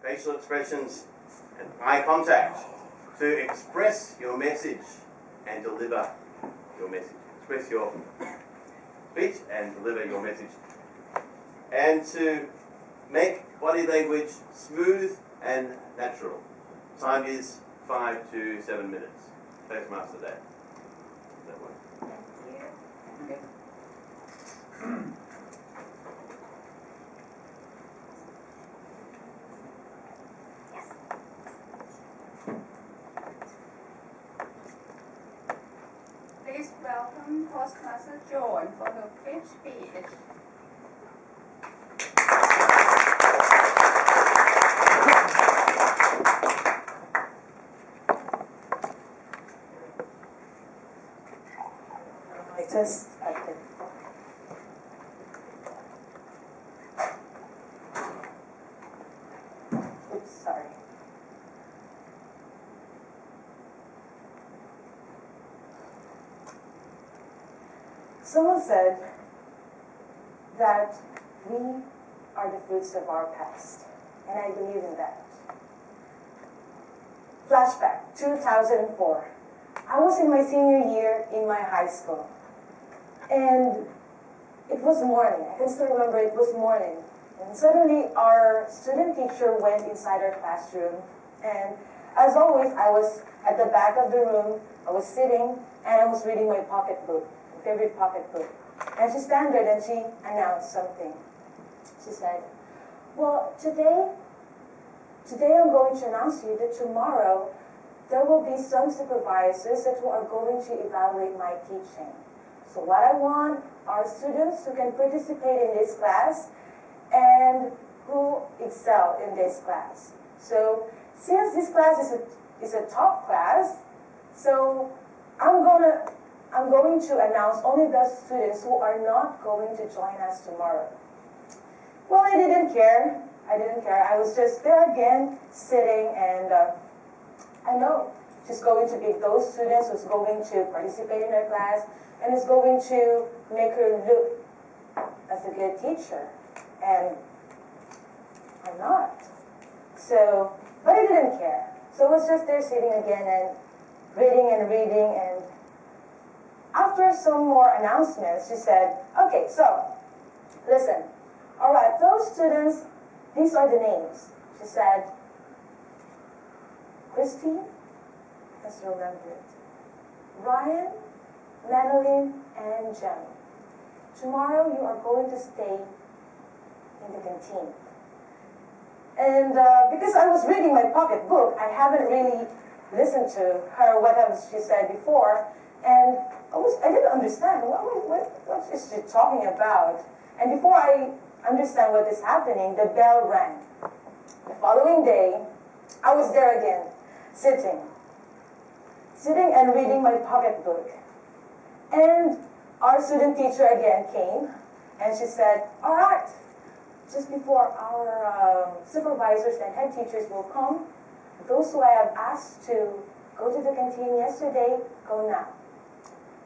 facial expressions, and eye contact to express your message and deliver your message. Express your speech and deliver your message. And to make body language smooth and natural. Time is 5 to 7 minutes. Toastmaster Day. Does that work? Thank you. Yes. Please welcome Toastmaster Joan for her 5th speech. Just okay. Oops, sorry. Someone said that we are the fruits of our past, and I believe in that. Flashback, 2004. I was in my senior year in my high school. And it was morning. I can still remember it was morning. And suddenly our student teacher went inside our classroom. And as always, I was at the back of the room. I was sitting and I was reading my pocketbook, my favorite pocketbook. And she stood there and she announced something. She said, well, today I'm going to announce to you that tomorrow there will be some supervisors that are going to evaluate my teaching. So what I want are students who can participate in this class and who excel in this class. So since this class is a top class, so I'm going to announce only the students who are not going to join us tomorrow. Well, I didn't care. I was just there again, sitting, and I know she's going to pick those students who's going to participate in her class and is going to make her look as a good teacher. And I'm not. So, but I didn't care. So I was just there sitting again and reading, and after some more announcements, she said, okay, so, listen, all right, those students, these are the names. She said, Christine, I still remember it, Ryan, Madeline, and Jen. Tomorrow you are going to stay in the canteen. And because I was reading my pocketbook, I haven't really listened to her, what she said before, and I didn't understand, what is she talking about? And before I understand what is happening, the bell rang. The following day, I was there again, sitting and reading my pocketbook. And our student teacher again came, and she said, all right, just before our supervisors and head teachers will come, those who I have asked to go to the canteen yesterday, go now.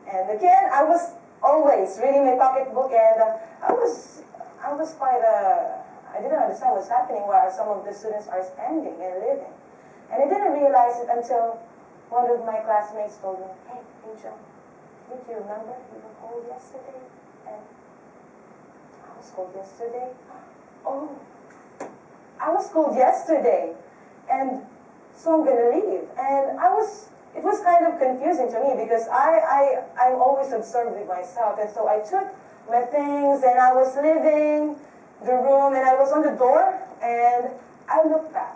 And again, I was always reading my pocketbook, and I was quite, I didn't understand what's happening while some of the students are standing and living. And I didn't realize it until one of my classmates told me, hey, Angel, did you remember you were called yesterday? And I was called yesterday? Oh, I was called yesterday. And so I'm going to leave. And it was kind of confusing to me because I'm always observed with myself. And so I took my things and I was leaving the room and I was on the door and I looked back.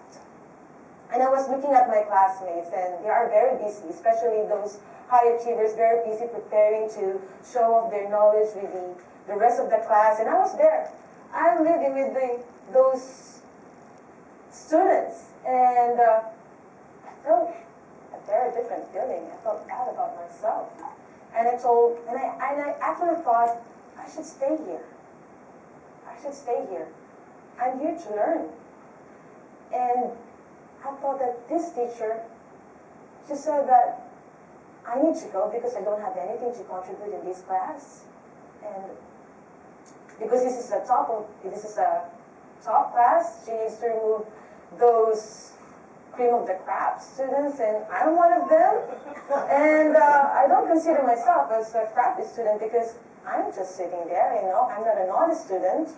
And I was looking at my classmates and they are very busy, especially those high achievers, very busy preparing to show off their knowledge with the rest of the class. And I was there. I'm living with those students. And I felt a very different feeling. I felt bad about myself. And I actually thought, I should stay here. I should stay here. I'm here to learn. And I thought that this teacher, she said that I need to go because I don't have anything to contribute in this class. And because this is a top class, she needs to remove those cream of the crop students, and I'm one of them. And I don't consider myself as a crappy student because I'm just sitting there, you know. I'm not an honest student,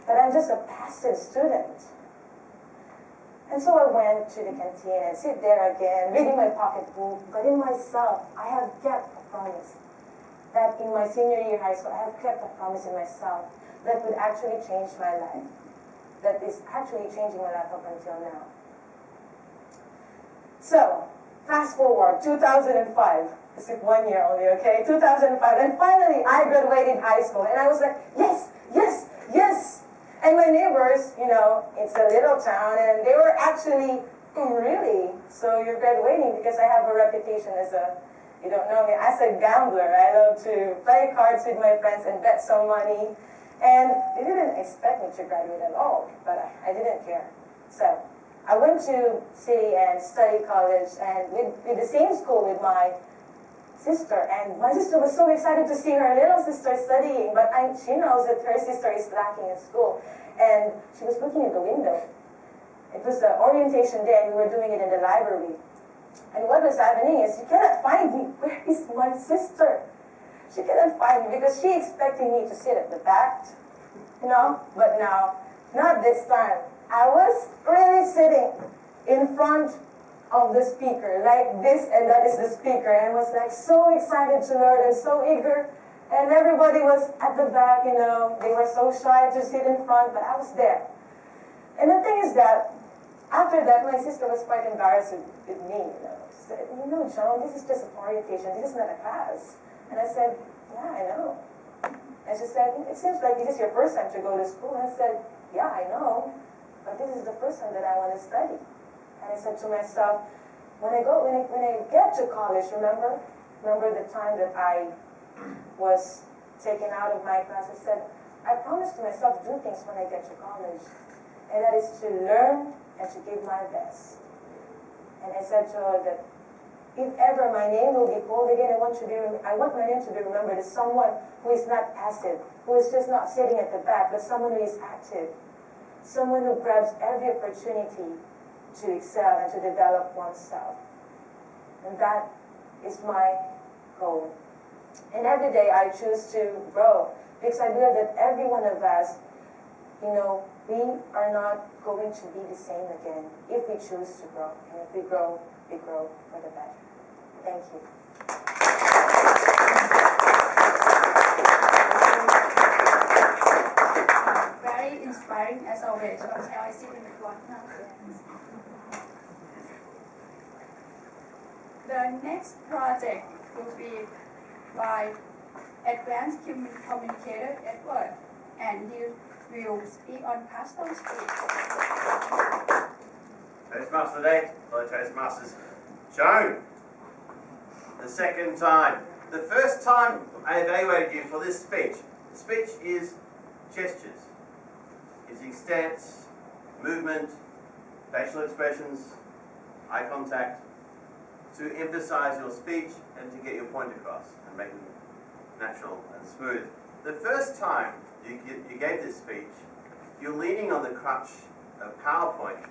but I'm just a passive student. And so I went to the canteen and sit there again, reading my pocketbook. But in myself, I have kept a promise that in my senior year high school, I have kept a promise in myself that would actually change my life. That is actually changing my life up until now. So, fast forward, 2005. This is 1 year only, okay? 2005. And finally, I graduated high school. And I was like, yes, yes, yes. And my neighbors, you know, it's a little town, and they were actually, really? So you're graduating? Because I have a reputation as a, you don't know me, as a gambler. I love to play cards with my friends and bet some money. And they didn't expect me to graduate at all, but I didn't care. So I went to city and studied college, and with the same school with my sister. And my sister was so excited to see her little sister studying, but she knows that her sister is lacking in school. And she was looking at the window. It was the orientation day, and we were doing it in the library. And what was happening is, she cannot find me. Where is my sister? She couldn't find me because she expected me to sit at the back, you know. But now, not this time. I was really sitting in front of the speaker, like this, and that is the speaker, and was like so excited to learn and so eager. And everybody was at the back, you know. They were so shy to sit in front, but I was there. And the thing is that after that, my sister was quite embarrassed with me, you know. She said, you know, Joan, this is just an orientation. This is not a class. And I said, yeah, I know. And she said, it seems like this is your first time to go to school. And I said, yeah, I know. But this is the first time that I want to study. And I said to myself, when I get to college, remember the time that I was taken out of my class? I said, I promised to myself to do things when I get to college. And that is to learn and to give my best. And I said to her that if ever my name will be called again, I want my name to be remembered as someone who is not passive, who is just not sitting at the back, but someone who is active. Someone who grabs every opportunity to excel and to develop oneself. And that is my goal. And every day I choose to grow, because I believe that every one of us, you know, we are not going to be the same again if we choose to grow. And if we grow for the better. Thank you. Very inspiring as always. Shall I sit in the front now? The next project will be by Advanced Communicator Edward, and he will speak on custom speech. Toastmaster Day, fellow Toastmasters. Joan, the second time. The first time I evaluated you for this speech. The speech is gestures. Using stance, movement, facial expressions, eye contact, to emphasize your speech and to get your point across and make it natural and smooth. The first time you gave this speech, you're leaning on the crutch of PowerPoint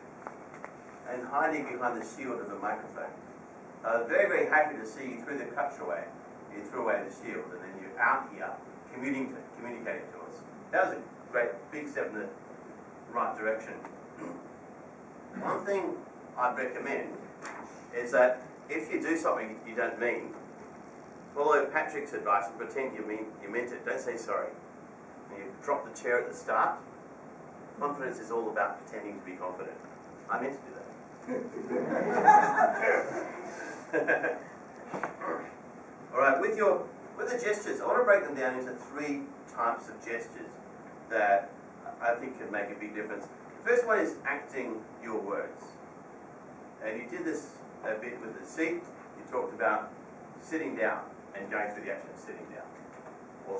and hiding behind the shield of the microphone. I was very, very happy to see you threw the crutch away. You threw away the shield, and then you're out here communicating to us. That was a great big step in the right direction. One thing I'd recommend is that if you do something you don't mean, follow Patrick's advice and pretend you meant it. Don't say sorry. When you drop the chair at the start, confidence is all about pretending to be confident. I meant to do that. Alright, with the gestures, I want to break them down into 3 types of gestures that I think can make a big difference. The first one is acting your words. And you did this a bit with the seat. You talked about sitting down and going through the action of sitting down. Or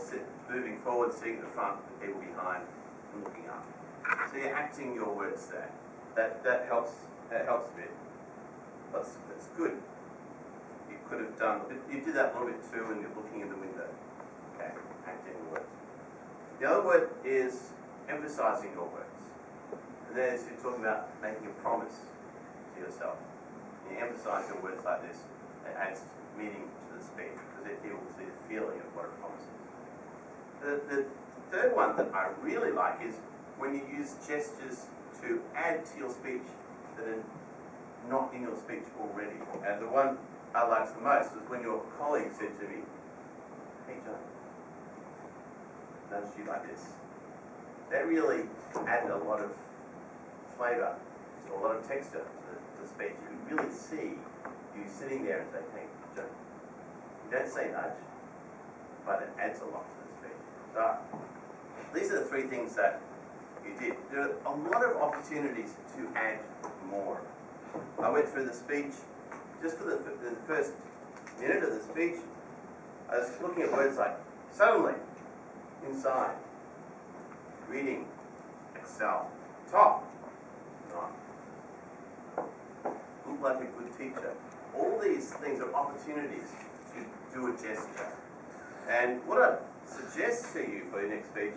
moving forward, seeing the front, the people behind, and looking up. So you're acting your words there. That helps a bit. That's good. You could have done, you did that a little bit too when you're looking in the window. Okay, acting your words. The other word is emphasizing your words. And then it's talking about making a promise to yourself. You emphasize your words like this, it adds meaning to the speech because it will see the feeling of what a promise is. The third one that I really like is when you use gestures to add to your speech that are not in your speech already. And the one I liked the most was when your colleague said to me, "Hey John, nudged you like this." That really added a lot of flavour, a lot of texture to the speech. You can really see you sitting there and say, "Hey John." You don't say nudge, but it adds a lot to the speech. So these are the three things that you did. There are a lot of opportunities to add more. I went through the speech, just for the first minute of the speech, I was looking at words like suddenly, inside, reading, excel, top, not, look like a good teacher. All these things are opportunities to do a gesture. And what I suggest to you for your next speech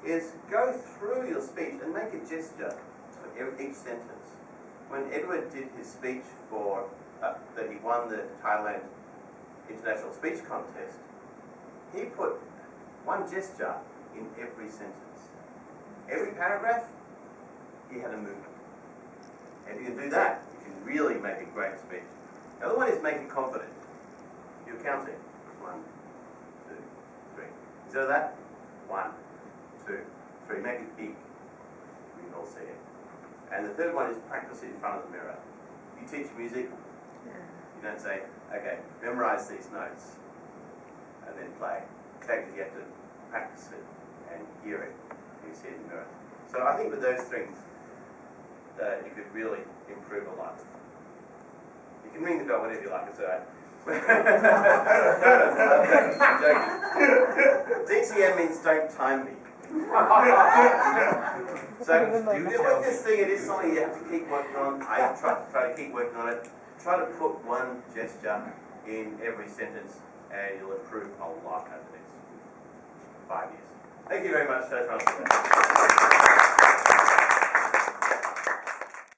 is go through your speech and make a gesture for each sentence. When Edward did his speech for that he won the Thailand International Speech Contest, he put one gesture in every sentence. Every paragraph, he had a movement. And if you can do that, you can really make a great speech. The other one is make it confident. You're counting. 1, 2, 3. Instead of that, 1, 2, 3. Make it big. We can all see it. And the third one is practice it in front of the mirror. You teach music, you don't say, okay, memorize these notes and then play. In fact, you have to practice it and hear it and you see it in the mirror. So I think with those things, you could really improve a lot. You can ring the bell whenever you like, it's alright. I'm joking. DTM means don't time me. So with this thing, it is something you have to keep working on. I try to keep working on it. Try to put one gesture in every sentence and you'll improve a lot over the next 5 years. Thank you very much, Sheraton.